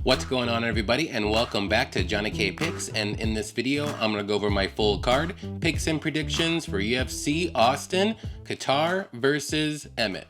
What's going on, everybody, and welcome back to JohnnyKpicks. And in this video, I'm going to go over my full card, picks and predictions for UFC Austin, Kattar versus Emmett.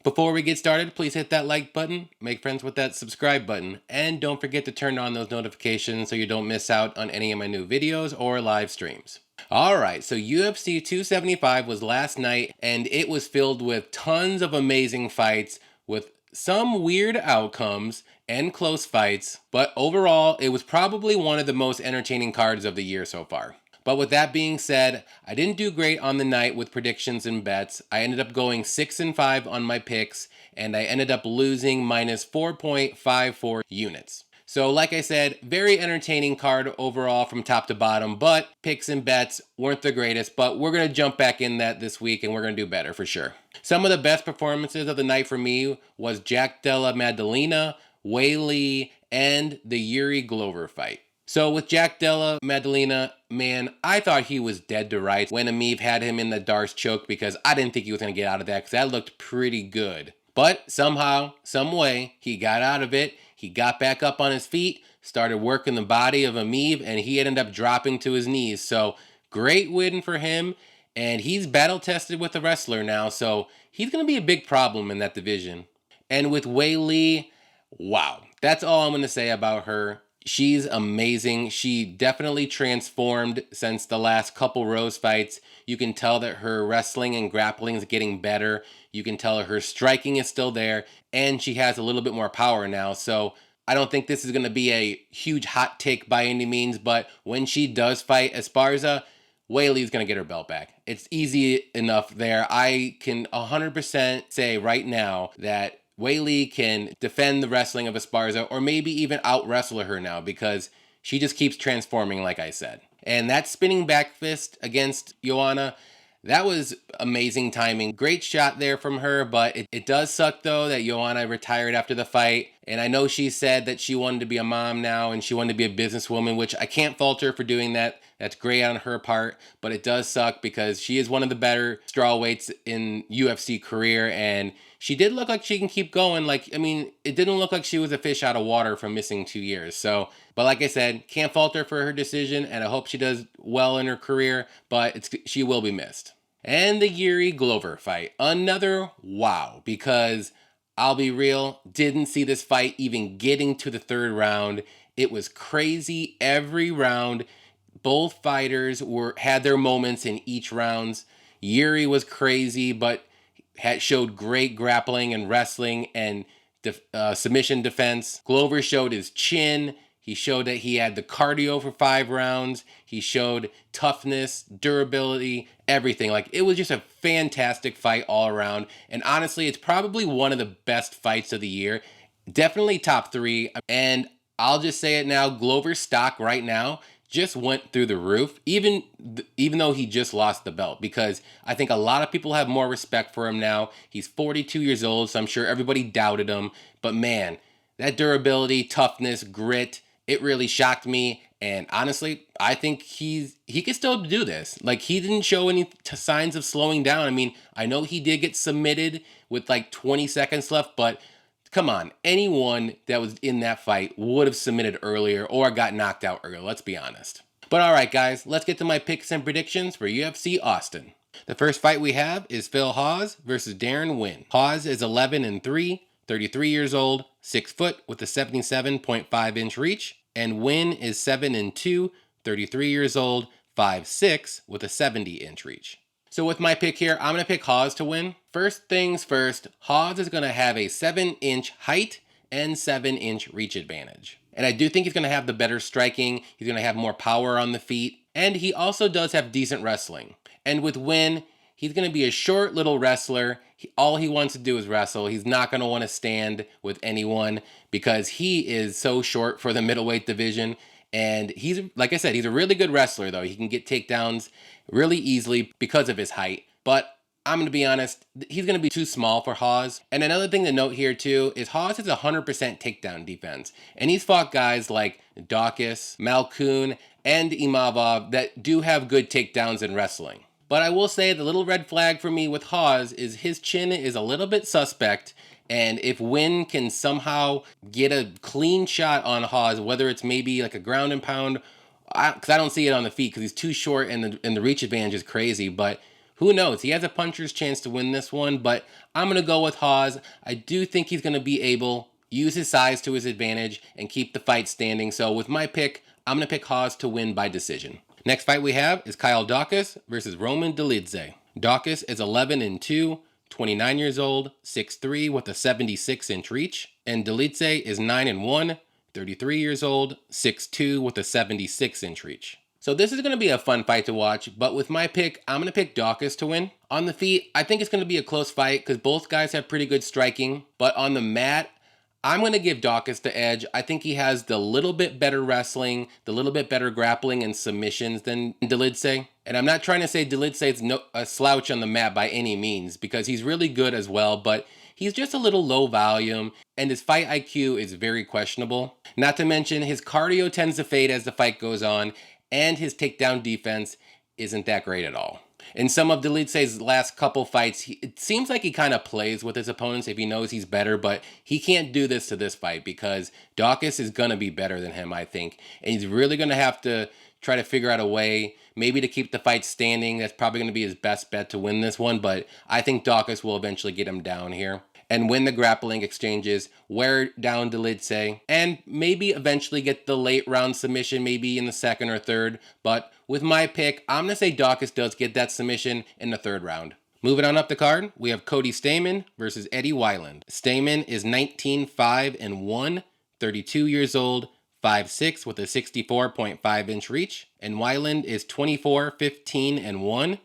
Before we get started, please hit that like button, make friends with that subscribe button, and don't forget to turn on those notifications so you don't miss out on any of my new videos or live streams. Alright, so UFC 275 was last night, and it was filled with tons of amazing fights with some weird outcomes and close fights, but overall, it was probably one of the most entertaining cards of the year so far. But with that being said, I didn't do great on the night with predictions and bets. I ended up going 6-5 on my picks, and I ended up losing minus 4.54 units. So like I said, very entertaining card overall from top to bottom, but picks and bets weren't the greatest, but we're going to jump back in that this week and we're going to do better for sure. Some of the best performances of the night for me was Jack Della Maddalena, Weili, and the Yuri Glover fight. So with Jack Della Maddalena, man, I thought he was dead to rights when Ameev had him in the Darce choke because I didn't think he was going to get out of that because that looked pretty good. But somehow, some way, he got out of it. He got back up on his feet, started working the body of Ameev, and he ended up dropping to his knees. So great win for him, and he's battle tested with a wrestler now, so he's going to be a big problem in that division. And with Weili, wow, that's all I'm going to say about her. She's amazing. She definitely transformed since the last couple Rose fights. You can tell that her wrestling and grappling is getting better. You can tell her striking is still there, and she has a little bit more power now. So I don't think this is going to be a huge hot take by any means, but when she does fight Esparza, Weili's going to get her belt back. It's easy enough there. I can 100% say right now that Weili can defend the wrestling of Esparza or maybe even out-wrestle her now because she just keeps transforming, like I said. And that spinning back fist against Joanna, that was amazing timing. Great shot there from her, but it does suck, though, that Joanna retired after the fight. And I know she said that she wanted to be a mom now and she wanted to be a businesswoman, which I can't fault her for doing that. That's great on her part, but it does suck because she is one of the better strawweights in UFC career, and she did look like she can keep going. Like, I mean, it didn't look like she was a fish out of water from missing 2 years. So, but like I said, can't fault her for her decision, and I hope she does well in her career, but she will be missed. And the Yuri Glover fight, another wow, because I'll be real, didn't see this fight even getting to the third round. It was crazy every round. Both fighters had their moments in each rounds. Yuri was crazy, but showed great grappling and wrestling and submission defense. Glover showed his chin. He showed that he had the cardio for 5 rounds. He showed toughness, durability, everything. Like, it was just a fantastic fight all around. And honestly, it's probably one of the best fights of the year. Definitely top 3. And I'll just say it now, Glover's stock right now just went through the roof, even though he just lost the belt, because I think a lot of people have more respect for him now. He's 42 years old, so I'm sure everybody doubted him. But man, that durability, toughness, grit, it really shocked me. And honestly, I think he can still do this. Like, he didn't show any signs of slowing down. I mean, I know he did get submitted with like 20 seconds left, but come on, anyone that was in that fight would have submitted earlier or got knocked out earlier, let's be honest. But alright guys, let's get to my picks and predictions for UFC Austin. The first fight we have is Phil Hawes versus Darren Winn. Hawes is 11-3, 33 years old, 6 foot with a 77.5 inch reach, and Winn is 7-2, 33 years old, 5'6", with a 70 inch reach. So with my pick here, I'm going to pick Hawes to win. First things first, Hawes is going to have a 7-inch height and 7-inch reach advantage. And I do think he's going to have the better striking. He's going to have more power on the feet. And he also does have decent wrestling. And with Winn, he's going to be a short little wrestler. All he wants to do is wrestle. He's not going to want to stand with anyone because he is so short for the middleweight division. And he's, like I said, he's a really good wrestler, though. He can get takedowns really easily because of his height. But I'm going to be honest, he's going to be too small for Hawes. And another thing to note here, too, is Hawes has 100% takedown defense. And he's fought guys like Daukaus, Malkoun, and Imavov that do have good takedowns in wrestling. But I will say the little red flag for me with Hawes is his chin is a little bit suspect. And if Winn can somehow get a clean shot on Hawes, whether it's maybe like a ground and pound, because I don't see it on the feet because he's too short and the reach advantage is crazy. But who knows? He has a puncher's chance to win this one. But I'm going to go with Hawes. I do think he's going to be able use his size to his advantage and keep the fight standing. So with my pick, I'm going to pick Hawes to win by decision. Next fight we have is Kyle Daukaus versus Roman Dolidze. Daukaus is 11-2, 29 years old, 6'3", with a 76-inch reach. And Dolidze is 9-1, 33 years old, 6'2", with a 76-inch reach. So this is going to be a fun fight to watch, but with my pick, I'm going to pick Daukaus to win. On the feet, I think it's going to be a close fight because both guys have pretty good striking, but on the mat, I'm going to give Daukaus the edge. I think he has the little bit better wrestling, the little bit better grappling and submissions than Dolidze. And I'm not trying to say Dolidze is a slouch on the mat by any means, because he's really good as well, but he's just a little low volume, and his fight IQ is very questionable. Not to mention, his cardio tends to fade as the fight goes on, and his takedown defense isn't that great at all. In some of Dolidze's last couple fights, it seems like he kind of plays with his opponents if he knows he's better, but he can't do this to this fight because Daukaus is going to be better than him, I think. And he's really going to have to try to figure out a way, maybe to keep the fight standing. That's probably going to be his best bet to win this one, but I think Daukaus will eventually get him down here and win the grappling exchanges, wear down Dolidze, and maybe eventually get the late round submission, maybe in the second or third. But with my pick, I'm going to say Daukaus does get that submission in the third round. Moving on up the card, we have Cody Stamann versus Eddie Wineland. Stamann is 19-5-1, 32 years old, 5'6", with a 64.5-inch reach. And Wineland is 24-15-1,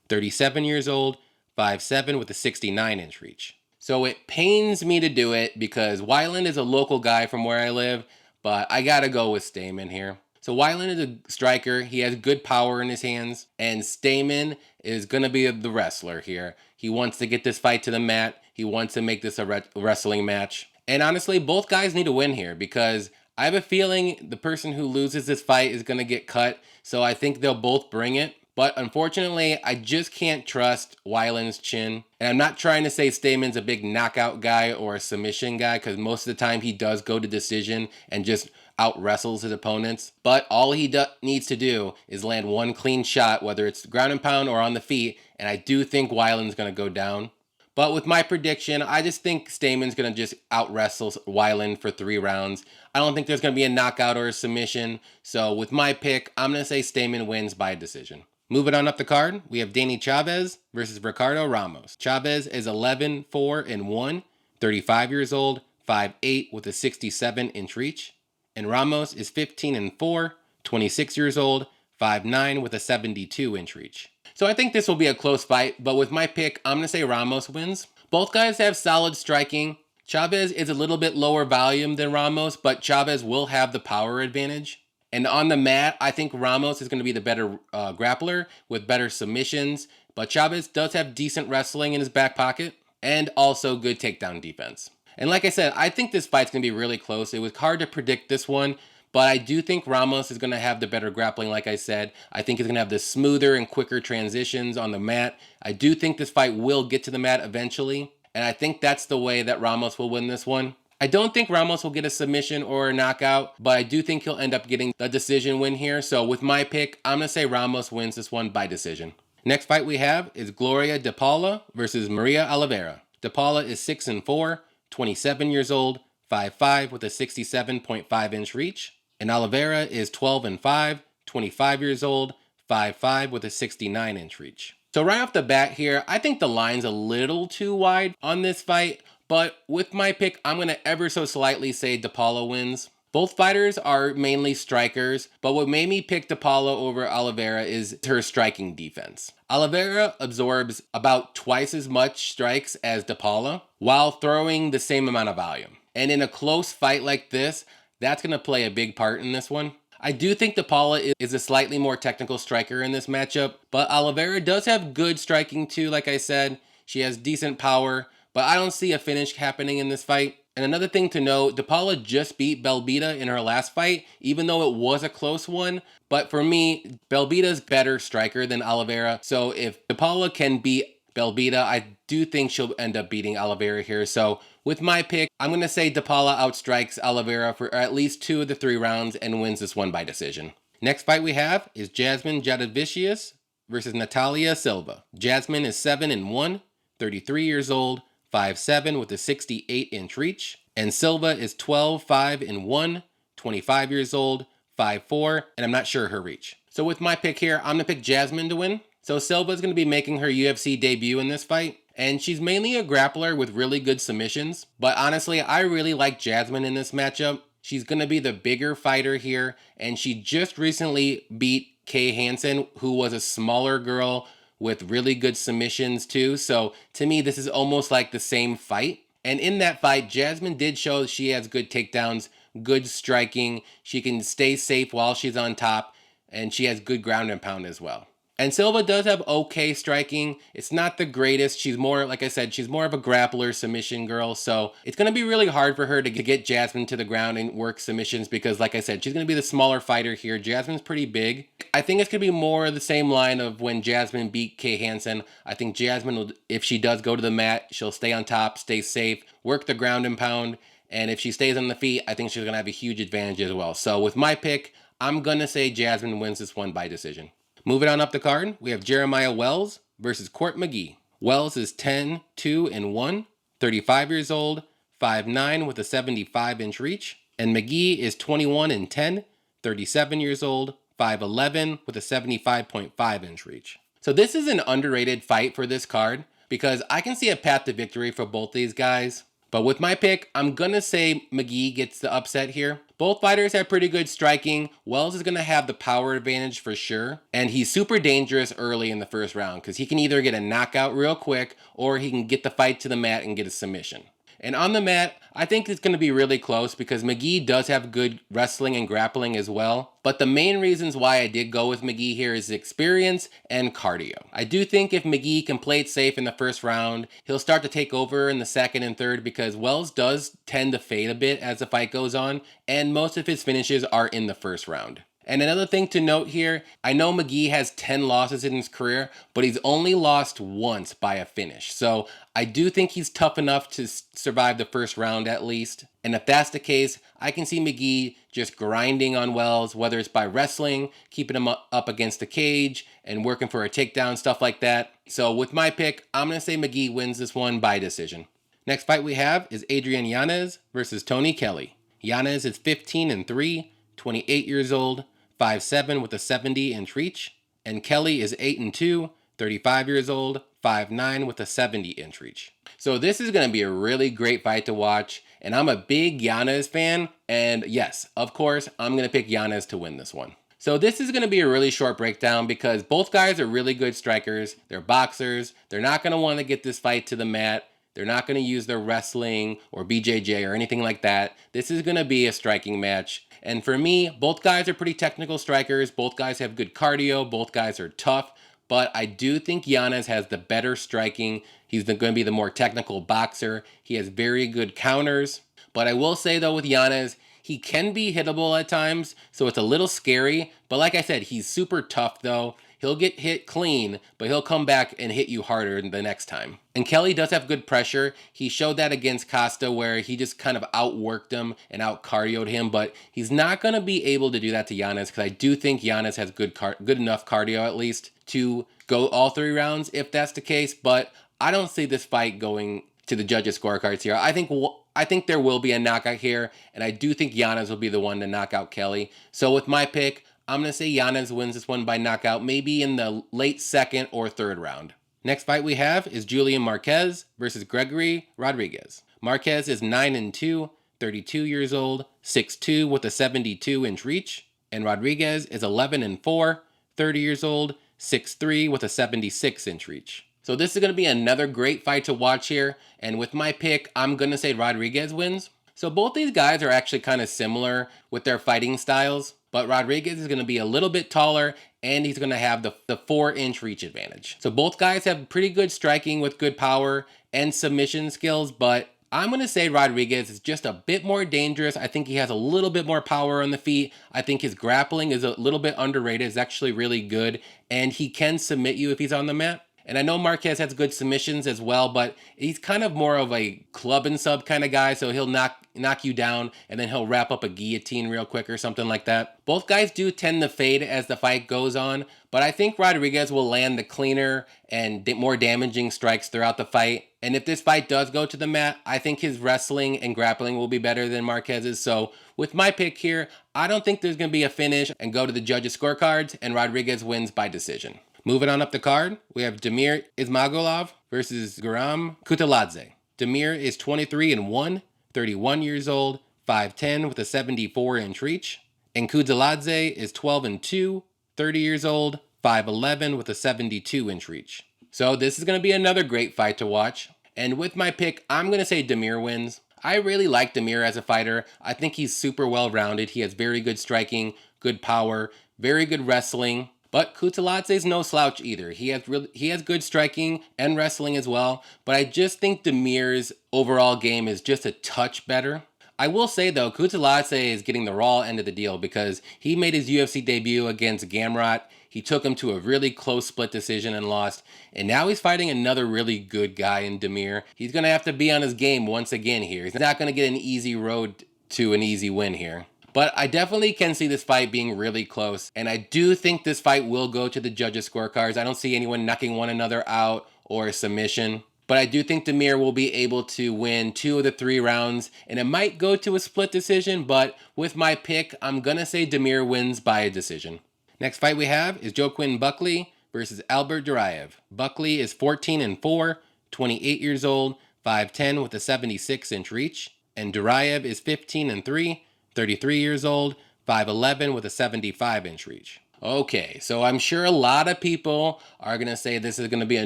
37 years old, 5'7", with a 69-inch reach. So it pains me to do it because Wineland is a local guy from where I live, but I gotta go with Stamann here. So Wineland is a striker. He has good power in his hands, and Stamann is gonna be the wrestler here. He wants to get this fight to the mat. He wants to make this a wrestling match. And honestly, both guys need to win here because I have a feeling the person who loses this fight is gonna get cut. So I think they'll both bring it. But unfortunately, I just can't trust Wineland's chin. And I'm not trying to say Stamann's a big knockout guy or a submission guy, because most of the time he does go to decision and just out wrestles his opponents. But all he needs to do is land one clean shot, whether it's ground and pound or on the feet. And I do think Wineland's going to go down. But with my prediction, I just think Stamann's going to just out wrestle Wineland for 3 rounds. I don't think there's going to be a knockout or a submission. So with my pick, I'm going to say Stamann wins by decision. Moving on up the card, we have Danny Chavez versus Ricardo Ramos. Chavez is 11-4-1, 35 years old, 5'8", with a 67-inch reach. And Ramos is 15-4, 26 years old, 5'9", with a 72-inch reach. So I think this will be a close fight, but with my pick, I'm going to say Ramos wins. Both guys have solid striking. Chavez is a little bit lower volume than Ramos, but Chavez will have the power advantage. And on the mat, I think Ramos is going to be the better grappler with better submissions. But Chavez does have decent wrestling in his back pocket and also good takedown defense. And like I said, I think this fight's going to be really close. It was hard to predict this one, but I do think Ramos is going to have the better grappling, like I said. I think he's going to have the smoother and quicker transitions on the mat. I do think this fight will get to the mat eventually, and I think that's the way that Ramos will win this one. I don't think Ramos will get a submission or a knockout, but I do think he'll end up getting the decision win here. So with my pick, I'm going to say Ramos wins this one by decision. Next fight we have is Gloria De Paula versus Maria Oliveira. De Paula is 6-4, 27 years old, 5'5", with a 67.5-inch reach. And Oliveira is 12-5, 25 years old, 5'5", with a 69-inch reach. So right off the bat here, I think the line's a little too wide on this fight. But with my pick, I'm going to ever so slightly say De Paula wins. Both fighters are mainly strikers, but what made me pick De Paula over Oliveira is her striking defense. Oliveira absorbs about twice as much strikes as De Paula while throwing the same amount of volume. And in a close fight like this, that's going to play a big part in this one. I do think De Paula is a slightly more technical striker in this matchup, but Oliveira does have good striking too, like I said. She has decent power. But I don't see a finish happening in this fight. And another thing to note, Paula just beat Belbita in her last fight, even though it was a close one. But for me, Belbita's better striker than Oliveira. So if Paula can beat Belbita, I do think she'll end up beating Oliveira here. So with my pick, I'm going to say Paula outstrikes Oliveira for at least 2 of the 3 rounds and wins this one by decision. Next fight we have is Jasmine Jasudavicius versus Natalia Silva. Jasmine is 7-1, 33 years old, 5'7" with a 68-inch reach. And Silva is 12-5-1, 25 years old, 5'4", and I'm not sure her reach. So with my pick here, I'm going to pick Jasmine to win. So Silva's going to be making her UFC debut in this fight. And she's mainly a grappler with really good submissions. But honestly, I really like Jasmine in this matchup. She's going to be the bigger fighter here. And she just recently beat Kay Hansen, who was a smaller girl with really good submissions too. So to me, this is almost like the same fight. And in that fight, Jasmine did show that she has good takedowns, good striking. She can stay safe while she's on top, and she has good ground and pound as well. And Silva does have okay striking. It's not the greatest. She's more, like I said, she's more of a grappler submission girl. So it's going to be really hard for her to get Jasmine to the ground and work submissions because, like I said, she's going to be the smaller fighter here. Jasmine's pretty big. I think it's going to be more of the same line of when Jasmine beat Kay Hansen. I think Jasmine will, if she does go to the mat, she'll stay on top, stay safe, work the ground and pound. And if she stays on the feet, I think she's going to have a huge advantage as well. So with my pick, I'm going to say Jasmine wins this one by decision. Moving on up the card, we have Jeremiah Wells versus Court McGee. Wells is 10-2-1, 35 years old, 5'9" with a 75-inch reach. And McGee is 21-10, 37 years old, 5'11" with a 75.5-inch reach. So this is an underrated fight for this card because I can see a path to victory for both these guys. But with my pick, I'm going to say McGee gets the upset here. Both fighters have pretty good striking. Wells is going to have the power advantage for sure. And he's super dangerous early in the first round because he can either get a knockout real quick or he can get the fight to the mat and get a submission. And on the mat, I think it's going to be really close because McGee does have good wrestling and grappling as well. But the main reasons why I did go with McGee here is experience and cardio. I do think if McGee can play it safe in the first round, he'll start to take over in the second and third because Wells does tend to fade a bit as the fight goes on, and most of his finishes are in the first round. And another thing to note here, I know McGee has 10 losses in his career, but he's only lost once by a finish. So I do think he's tough enough to survive the first round at least. And if that's the case, I can see McGee just grinding on Wells, whether it's by wrestling, keeping him up against the cage, and working for a takedown, stuff like that. So with my pick, I'm going to say McGee wins this one by decision. Next fight we have is Adrian Yanez versus Tony Kelley. Yanez is 15-3, 28 years old, 5'7" with a 70-inch reach, and Kelley is 8-2, 35 years old, 5'9" with a 70-inch reach. So this is going to be a really great fight to watch, and I'm a big Yanez fan, and yes, of course, I'm going to pick Yanez to win this one. So this is going to be a really short breakdown because both guys are really good strikers, they're boxers, they're not going to want to get this fight to the mat, they're not going to use their wrestling or BJJ or anything like that. This is going to be a striking match. And for me, both guys are pretty technical strikers. Both guys have good cardio. Both guys are tough. But I do think Yanez has the better striking. He's going to be the more technical boxer. He has very good counters. But I will say, though, with Yanez, he can be hittable at times. So it's a little scary. But like I said, he's super tough, though. He'll get hit clean, but he'll come back and hit you harder the next time. And Kelley does have good pressure. He showed that against Costa where he just kind of outworked him and out-cardioed him, but he's not going to be able to do that to Yanez because I do think Yanez has good enough cardio at least to go all 3 rounds if that's the case, but I don't see this fight going to the judges' scorecards here. I think there will be a knockout here, and I do think Yanez will be the one to knock out Kelley. So with my pick, I'm going to say Yanez wins this one by knockout, maybe in the late second or third round. Next fight we have is Julian Marquez versus Gregory Rodrigues. Marquez is 9-2, 32 years old, 6'2" with a 72-inch reach. And Rodrigues is 11-4, 30 years old, 6'3" with a 76-inch reach. So this is going to be another great fight to watch here. And with my pick, I'm going to say Rodrigues wins. So both these guys are actually kind of similar with their fighting styles. But Rodrigues is going to be a little bit taller, and he's going to have the 4-inch reach advantage. So both guys have pretty good striking with good power and submission skills, but I'm going to say Rodrigues is just a bit more dangerous. I think he has a little bit more power on the feet. I think his grappling is a little bit underrated. It's actually really good, and he can submit you if he's on the mat. And I know Marquez has good submissions as well, but he's kind of more of a club and sub kind of guy, so he'll knock you down, and then he'll wrap up a guillotine real quick or something like that. Both guys do tend to fade as the fight goes on, but I think Rodrigues will land the cleaner and more damaging strikes throughout the fight. And if this fight does go to the mat, I think his wrestling and grappling will be better than Marquez's. So with my pick here, I don't think there's going to be a finish and go to the judges' scorecards, and Rodrigues wins by decision. Moving on up the card, we have Damir Ismagulov versus Kutateladze. Damir is 23-1, 31 years old, 5'10" with a 74-inch reach. And Kutateladze is 12-2, 30 years old, 5'11" with a 72-inch reach. So this is going to be another great fight to watch. And with my pick, I'm going to say Damir wins. I really like Damir as a fighter. I think he's super well-rounded. He has very good striking, good power, very good wrestling. But Kutateladze is no slouch either. He has good striking and wrestling as well. But I just think Damir's overall game is just a touch better. I will say though, Kutateladze is getting the raw end of the deal because he made his UFC debut against Gamrot. He took him to a really close split decision and lost. And now he's fighting another really good guy in Damir. He's going to have to be on his game once again here. He's not going to get an easy road to an easy win here. But I definitely can see this fight being really close. And I do think this fight will go to the judges' scorecards. I don't see anyone knocking one another out or a submission. But I do think Damir will be able to win 2 of the 3 rounds. And it might go to a split decision. But with my pick, I'm going to say Damir wins by a decision. Next fight we have is Joaquin Buckley versus Albert Duraev. Buckley is 14-4, 28 years old, 5'10" with a 76-inch reach. And Duraev is 15-3. 33 years old, 5'11" with a 75-inch reach. Okay, so I'm sure a lot of people are going to say this is going to be a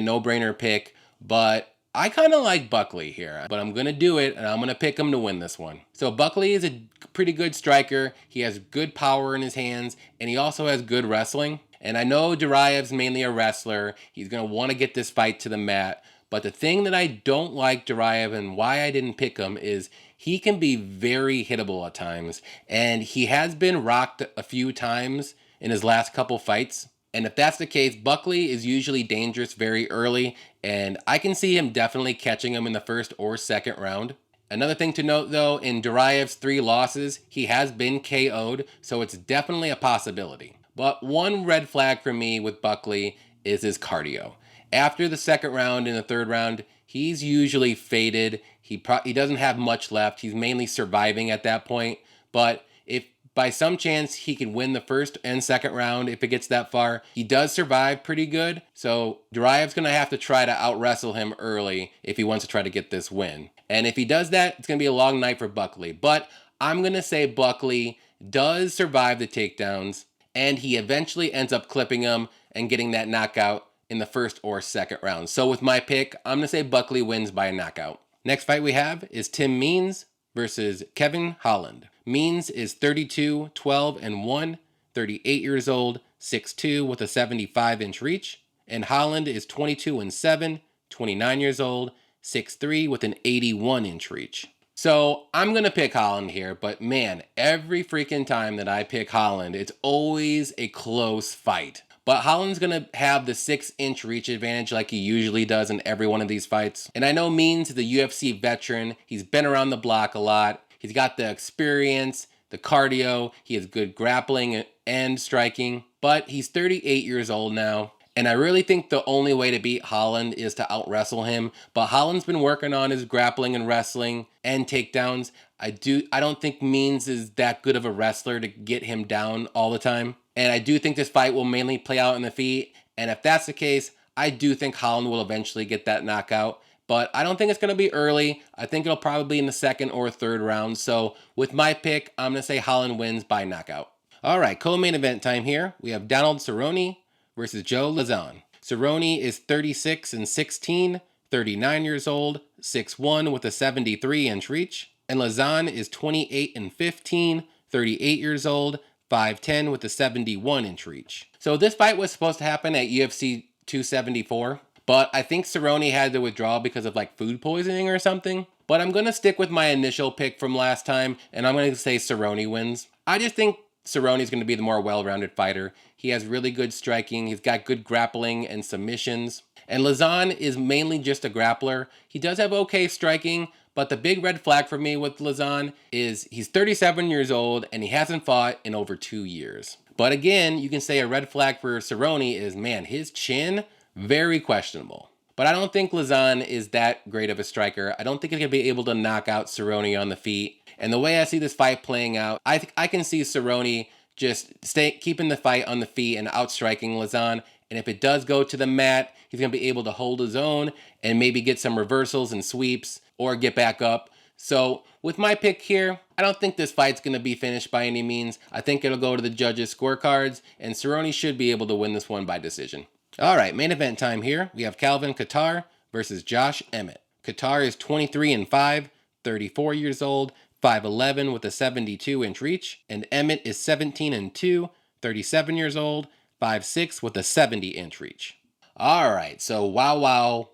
no-brainer pick, but I kind of like Buckley here. But I'm going to do it, and I'm going to pick him to win this one. So Buckley is a pretty good striker. He has good power in his hands, and he also has good wrestling. And I know Duraev's mainly a wrestler. He's going to want to get this fight to the mat. But the thing that I don't like Duraev and why I didn't pick him is he can be very hittable at times. And he has been rocked a few times in his last couple fights. And if that's the case, Buckley is usually dangerous very early. And I can see him definitely catching him in the first or second round. Another thing to note though, in Duraev's 3 losses, he has been KO'd. So it's definitely a possibility. But one red flag for me with Buckley is his cardio. After the second round and the third round, he's usually faded. He doesn't have much left. He's mainly surviving at that point. But if by some chance he can win the first and second round, if it gets that far, he does survive pretty good. So Duraev's going to have to try to out-wrestle him early if he wants to try to get this win. And if he does that, it's going to be a long night for Buckley. But I'm going to say Buckley does survive the takedowns, and he eventually ends up clipping him and getting that knockout in the first or second round. So with my pick, I'm going to say Buckley wins by a knockout. Next fight we have is Tim Means versus Kevin Holland. Means is 32, 12-1, 38 years old, 6'2" with a 75-inch reach. And Holland is 22-7, 29 years old, 6'3" with an 81-inch reach. So I'm going to pick Holland here, but man, every freaking time that I pick Holland, it's always a close fight. But Holland's going to have the 6-inch reach advantage like he usually does in every one of these fights. And I know Means is a UFC veteran. He's been around the block a lot. He's got the experience, the cardio. He has good grappling and striking. But he's 38 years old now. And I really think the only way to beat Holland is to out-wrestle him. But Holland's been working on his grappling and wrestling and takedowns. I don't think Means is that good of a wrestler to get him down all the time. And I do think this fight will mainly play out in the feet. And if that's the case, I do think Holland will eventually get that knockout. But I don't think it's going to be early. I think it'll probably be in the second or third round. So with my pick, I'm going to say Holland wins by knockout. All right, co-main event time here. We have Donald Cerrone versus Joe Lauzon. Cerrone is 36-16, 39 years old, 6'1" with a 73-inch reach. And Lauzon is 28-15, 38 years old, 5'10" with a 71-inch reach. So this fight was supposed to happen at UFC 274, but I think Cerrone had to withdraw because of like food poisoning or something. but I'm going to stick with my initial pick from last time, and I'm going to say Cerrone wins. I just think Cerrone is going to be the more well-rounded fighter. He has really good striking, he's got good grappling and submissions, and Lauzon is mainly just a grappler. He does have okay striking, but the big red flag for me with Lauzon is he's 37 years old and he hasn't fought in over 2 years. But again, you can say a red flag for Cerrone is, man, his chin, very questionable. But I don't think Lauzon is that great of a striker. I don't think he's going to be able to knock out Cerrone on the feet. And the way I see this fight playing out, I can see Cerrone just keeping the fight on the feet and outstriking Lauzon. And if it does go to the mat, he's going to be able to hold his own and maybe get some reversals and sweeps or get back up. So with my pick here, I don't think this fight's going to be finished by any means. I think it'll go to the judges' scorecards, and Cerrone should be able to win this one by decision. All right, main event time here. We have Kattar versus Josh Emmett. Kattar is 23-5, 34 years old, 5'11 with a 72-inch reach, and Emmett is 17-2, 37 years old, 5'6 with a 70-inch reach. All right, so wow.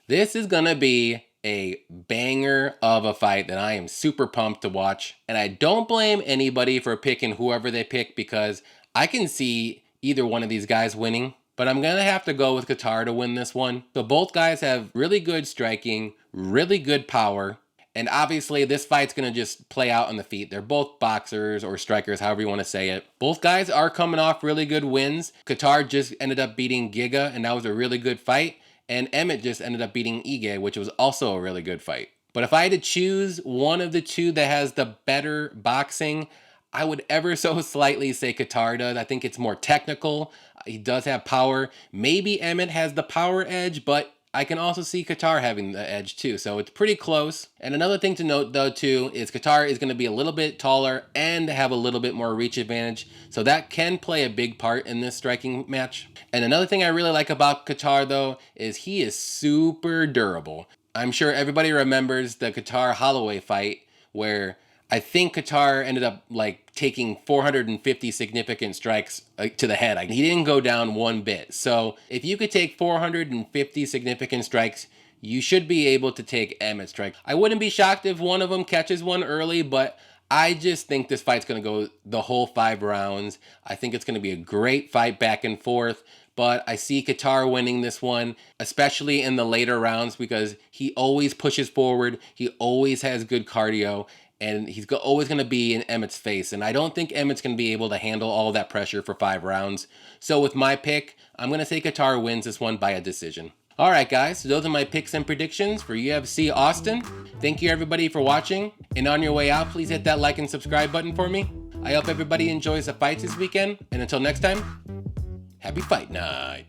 This is going to be a banger of a fight that I am super pumped to watch. And I don't blame anybody for picking whoever they pick because I can see either one of these guys winning. But I'm going to have to go with Kattar to win this one. So both guys have really good striking, really good power. And obviously this fight's going to just play out on the feet. They're both boxers or strikers, however you want to say it. Both guys are coming off really good wins. Kattar just ended up beating Giga, and that was a really good fight. And Emmett just ended up beating Ige, which was also a really good fight. But if I had to choose one of the two that has the better boxing, I would ever so slightly say Kattar does. I think it's more technical. He does have power. Maybe Emmett has the power edge, but I can also see Kattar having the edge too. So it's pretty close. And another thing to note though too is Kattar is going to be a little bit taller and have a little bit more reach advantage. So that can play a big part in this striking match. And another thing I really like about Kattar though is he is super durable. I'm sure everybody remembers the Kattar Holloway fight where I think Kattar ended up like taking 450 significant strikes to the head. He didn't go down one bit. So if you could take 450 significant strikes, you should be able to take Emmett's strike. I wouldn't be shocked if one of them catches one early, but I just think this fight's going to go the whole 5 rounds. I think it's going to be a great fight back and forth. But I see Kattar winning this one, especially in the later rounds because he always pushes forward. He always has good cardio. And he's always going to be in Emmett's face. And I don't think Emmett's going to be able to handle all that pressure for 5 rounds. So with my pick, I'm going to say Kattar wins this one by a decision. All right, guys. So those are my picks and predictions for UFC Austin. Thank you, everybody, for watching. And on your way out, please hit that like and subscribe button for me. I hope everybody enjoys the fights this weekend. And until next time, happy fight night.